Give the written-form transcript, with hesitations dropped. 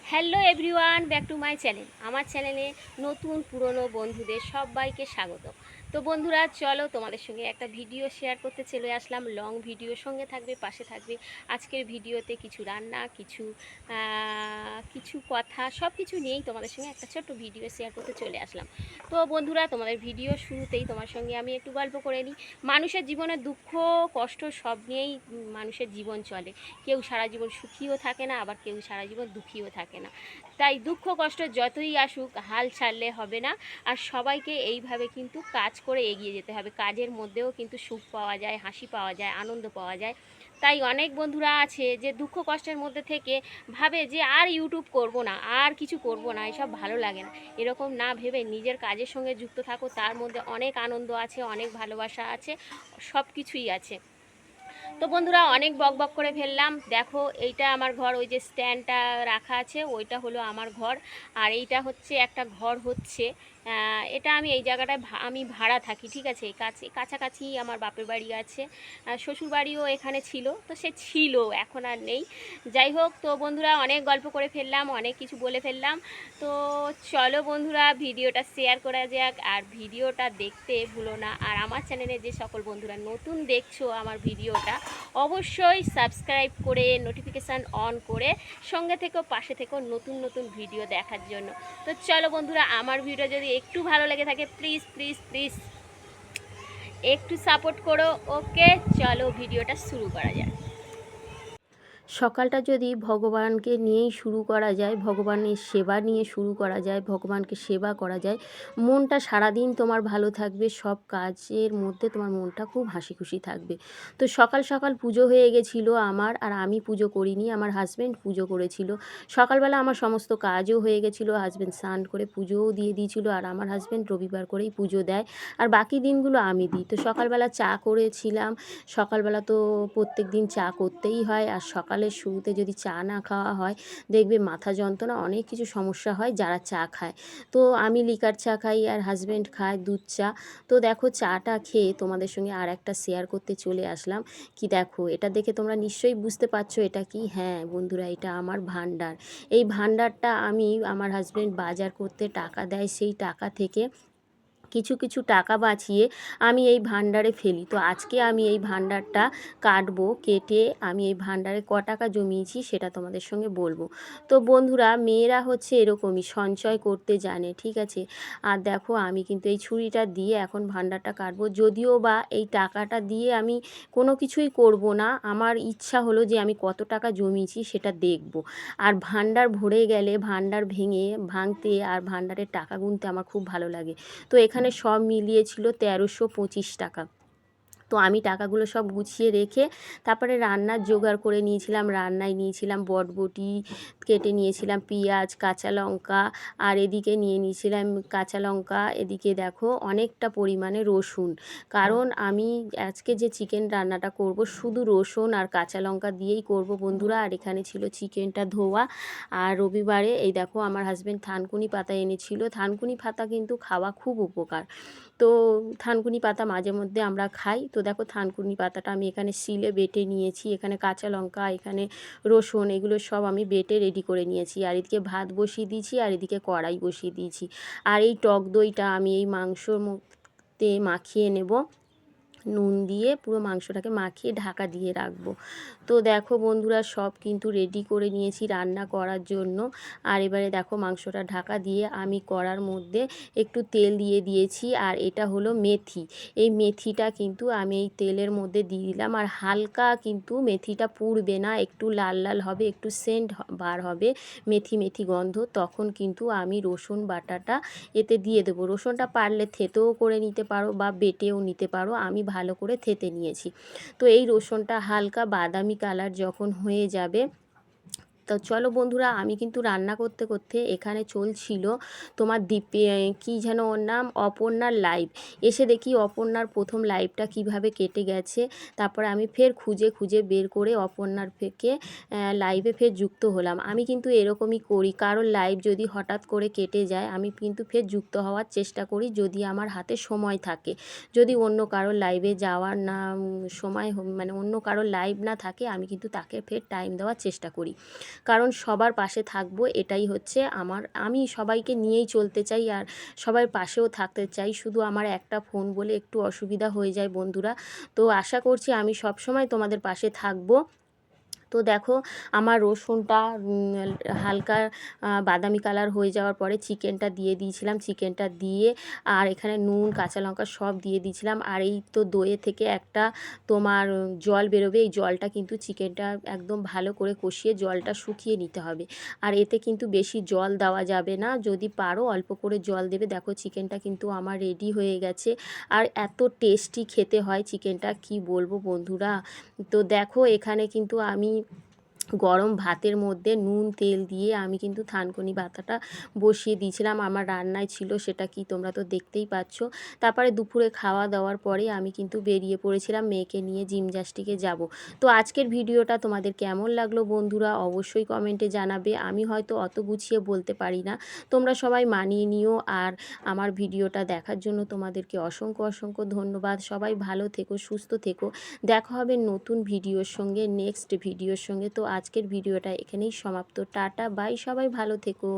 Hello everyone, back to my channel. আমার চ্যানেলে নতুন পুরনো বন্ধুদের সবাইকে স্বাগত। তো বন্ধুরা, চলো তোমাদের সঙ্গে একটা ভিডিও শেয়ার করতে চলে আসলাম। লং ভিডিও, সঙ্গে থাকবে, পাশে থাকবে। আজকের ভিডিওতে কিছু রান্না, কিছু কথা, সব কিছু নিয়েই তোমাদের সঙ্গে একটা ছোট্ট ভিডিও শেয়ার করতে চলে আসলাম। তো বন্ধুরা, তোমাদের ভিডিও শুরুতেই তোমার সঙ্গে আমি একটু গল্প করে নিই। মানুষের জীবনে দুঃখ কষ্ট সব নিয়েই মানুষের জীবন চলে। কেউ সারা জীবন সুখীও থাকে না, আবার কেউ সারা জীবন দুঃখীও থাকে না। তাই দুঃখ কষ্ট যতই আসুক, হাল ছাড়লে হবে না। আর সবাইকে এইভাবে কিন্তু কাজ করে এগিয়ে যেতে হবে। কাজের মধ্যেও কিন্তু সুখ পাওয়া যায়, হাসি পাওয়া যায়, আনন্দ পাওয়া যায়। তাই অনেক বন্ধুরা আছে যে দুঃখ কষ্টের মধ্যে থেকে ভাবে যে আর ইউটিউব করব না, আর কিছু করব না, এসব ভালো লাগে না। এরকম না ভেবে নিজের কাজের সঙ্গে যুক্ত থাকো। তার মধ্যে অনেক আনন্দ আছে, অনেক ভালোবাসা আছে, সব কিছুই আছে। তো বন্ধুরা, অনেক বক বক করে ফেললাম। দেখো, এইটা আমার ঘর, ওই যে স্ট্যান্ডটা রাখা আছে ওইটা হলো আমার ঘর। আর এইটা হচ্ছে একটা ঘর হচ্ছে, এটা আমি এই জায়গাটায় আমি ভাড়া থাকি, ঠিক আছে। কাছাকাছি আমার বাপের বাড়ি আছে, শ্বশুর বাড়িও এখানে ছিল, তো সে ছিল, এখন আর নেই। যাই হোক, তো বন্ধুরা, অনেক গল্প করে ফেললাম, অনেক কিছু বলে ফেললাম। তো চলো বন্ধুরা, ভিডিওটা শেয়ার করা যাক। আর ভিডিওটা দেখতে ভুলো না। আর আমার চ্যানেলে যে সকল বন্ধুরা নতুন দেখছো আমার ভিডিওটা, অবশ্যই সাবস্ক্রাইব করে নোটিফিকেশান অন করে সঙ্গে থেকো, পাশে থেকো নতুন নতুন ভিডিও দেখার জন্য। তো চলো বন্ধুরা, আমার ভিডিও যদি একটু ভালো লেগে থাকে, প্লিজ প্লিজ প্লিজ একটু সাপোর্ট করো। ওকে, চলো ভিডিওটা শুরু করা যাক। সকালটা যদি ভগবানকে নিয়েই শুরু করা যায়, ভগবানের সেবা নিয়ে শুরু করা যায়, ভগবানকে সেবা করা যায়, মনটা সারাদিন তোমার ভালো থাকবে। সব কাজের মধ্যে তোমার মনটা খুব হাসি খুশি থাকবে। তো সকাল সকাল পুজো হয়ে গেছিলো আমার, আর আমি পুজো করিনি, আমার হাজব্যান্ড পুজো করেছিল। সকালবেলা আমার সমস্ত কাজও হয়ে গেছিলো, হাজব্যান্ড স্নান করে পুজোও দিয়ে দিয়েছিল। আর আমার হাজব্যান্ড রবিবার করেই পুজো দেয়, আর বাকি দিনগুলো আমি দিই। তো সকালবেলা চা করেছিলাম। সকালবেলা তো প্রত্যেক দিন চা করতেই হয়, আর সকালের শুরুতে যদি চা না খাওয়া হয়, দেখবে মাথা যন্ত্রণা, অনেক কিছু সমস্যা হয় যারা চা খায়। তো আমি লিকার চা খাই, আর হাজব্যান্ড খায় দুধ চা। তো দেখো, চাটা খেয়ে তোমাদের সঙ্গে আর একটা শেয়ার করতে চলে আসলাম। কি দেখো, এটা দেখে তোমরা নিশ্চয়ই বুঝতে পারছো এটা কি। হ্যাঁ বন্ধুরা, এটা আমার ভান্ডার। এই ভান্ডারটা আমি, আমার হাজব্যান্ড বাজার করতে টাকা দেয়, সেই টাকা থেকে কিছু কিছু টাকা বাঁচিয়ে আমি এই ভান্ডারে ফেলি। তো আজকে আমি এই ভান্ডারটা কাটবো, কেটে আমি এই ভান্ডারে টাকা জমিয়েছি সেটা তোমাদের সঙ্গে বলবো। তো বন্ধুরা, মেয়েরা হচ্ছে এরকমই, সঞ্চয় করতে জানে, ঠিক আছে। আর দেখো, আমি কিন্তু এই ছুরিটা দিয়ে এখন ভান্ডারটা কাটবো। যদিও বা এই টাকাটা দিয়ে আমি কোনো কিছুই করব না, আমার ইচ্ছা হলো যে আমি কত টাকা জমিয়েছি সেটা দেখব। আর ভান্ডার ভরে গেলে ভান্ডার ভাঙতে আর ভান্ডারের টাকা গুনতে আমার খুব ভালো লাগে। তো এখানে সব মিলিয়ে ছিল 1325 টাকা। তো আমি টাকাগুলো সব গুছিয়ে রেখে তারপরে রান্নার জোগাড় করে নিয়েছিলাম। রান্নায় নিয়েছিলাম বটবটি, কেটে নিয়েছিলাম পেঁয়াজ, কাঁচা লঙ্কা, আর এদিকে নিয়ে নিয়েছিলাম কাঁচা লঙ্কা, এদিকে দেখো অনেকটা পরিমাণে রসুন। কারণ আমি আজকে যে চিকেন রান্নাটা করব শুধু রসুন আর কাঁচা লঙ্কা দিয়েই করব বন্ধুরা। আর এখানে ছিল চিকেনটা ধোয়া। আর রবিবারে এই দেখো, আমার হাজব্যান্ড থানকুনি পাতা এনেছিল। থানকুনি পাতা কিন্তু খাওয়া খুব উপকার। তো থানকুনি পাতা মাঝে মধ্যে আমরা খাই। তো দেখো, থানকুনি পাতাটা আমি এখানে শিলে বেটে নিয়েছি। এখানে কাঁচা লঙ্কা, এখানে রসুন, এগুলো সব আমি বেটে রেডি করে নিয়েছি। আর এদিকে ভাত বসিয়ে দিয়েছি, আর এদিকে কড়াই বসিয়ে দিয়েছি। আর এই টক দইটা আমি এই মাংসর মধ্যে মাখিয়ে নেব, নুন দিয়ে পুরো মাংসটাকে মাখিয়ে ঢাকা দিয়ে রাখবো। তো দেখো বন্ধুরা, সব কিন্তু রেডি করে নিয়েছি রান্না করার জন্য। আর এবারে দেখো, মাংসটা ঢাকা দিয়ে আমি কড়ার মধ্যে একটু তেল দিয়ে দিয়েছি। আর এটা হলো মেথি। এই মেথিটা কিন্তু আমি এই তেলের মধ্যে দিয়ে দিলাম। আর হালকা কিন্তু মেথিটা পুড়বে না, একটু লাল লাল হবে, একটু সেন্ট বার হবে, মেথি মেথি গন্ধ। তখন কিন্তু আমি রসুন বাটাটা এতে দিয়ে দেবো। রসুনটা পারলে থেতেও করে নিতে পারো বা বেটেও নিতে পারো, আমি ভালো করে থেতে নিয়েছি। তো এই রসুনটা হালকা বাদামি কালার যখন হয়ে যাবে, তো চলো বন্ধুরা, আমি কিন্তু রান্না করতে করতে এখানে চলছিল তোমার কী যেন ওর নাম, অপর্ণার লাইভ। এসে দেখি অপর্ণার প্রথম লাইভটা কিভাবে কেটে গেছে। তারপরে আমি ফের খুঁজে খুঁজে বের করে অপর্ণার থেকে লাইভে ফের যুক্ত হলাম। আমি কিন্তু এরকমই করি, কারোর লাইভ যদি হঠাৎ করে কেটে যায় আমি কিন্তু ফের যুক্ত হওয়ার চেষ্টা করি, যদি আমার হাতে সময় থাকে। যদি অন্য কারোর লাইভে যাওয়ার সময় মানে অন্য কারোর লাইভ না থাকে, আমি কিন্তু তাকে ফের টাইম দেওয়ার চেষ্টা করি। কারণ সবার পাশে থাকবো, এটাই হচ্ছে আমি সবাইকে নিয়েই চলতে চাই আর সবার পাশেও থাকতে চাই। শুধু আমার একটা ফোন বলে একটু অসুবিধা হয়ে যায় বন্ধুরা। তো আশা করছি আমি সবসময় তোমাদের পাশে থাকবো। তো দেখো আমার রসুনটা হালকা বাদামি কালার হয়ে যাওয়ার পরে চিকেনটা দিয়ে দিয়েছিলাম। চিকেনটা দিয়ে আর এখানে নুন, কাঁচা লঙ্কা সব দিয়ে দিয়েছিলাম। আর এই তো দইয়ে থেকে একটা তোমার জল বেরোবে, এই জলটা কিন্তু চিকেনটা একদম ভালো করে কষিয়ে জলটা শুকিয়ে নিতে হবে। আর এতে কিন্তু বেশি জল দেওয়া যাবে না, যদি পারো অল্প করে জল দেবে। দেখো চিকেনটা কিন্তু আমার রেডি হয়ে গেছে। আর এত টেস্টি খেতে হয় চিকেনটা, কি বলবো বন্ধুরা। তো দেখো এখানে কিন্তু আমি গরম ভাতের মধ্যে নুন তেল দিয়ে আমি কিন্তু থানকুনি পাতাটা বসিয়ে দিয়েছিলাম। আমার রান্নায় ছিল সেটা, কি তোমরা তো দেখতেই পাচ্ছ। তারপরে দুপুরে খাওয়া দাওয়ার পরে আমি কিন্তু বেরিয়ে পড়েছিলাম মেয়েকে নিয়ে জিমন্যাস্টিকে যাব। তো আজকের ভিডিওটা তোমাদের কেমন লাগলো বন্ধুরা অবশ্যই কমেন্টে জানাবে। আমি হয়তো অত গুছিয়ে বলতে পারি না, তোমরা সবাই মানিয়ে নিও। আর আমার ভিডিওটা দেখার জন্য তোমাদেরকে অসংখ্য অসংখ্য ধন্যবাদ। সবাই ভালো থেকো, সুস্থ থেকো। দেখা হবে নতুন ভিডিওর সঙ্গে, নেক্সট ভিডিওর সঙ্গে। তো আজকের ভিডিওটা এখানেই সমাপ্ত। টাটা বাই, সবাই ভালো থেকো।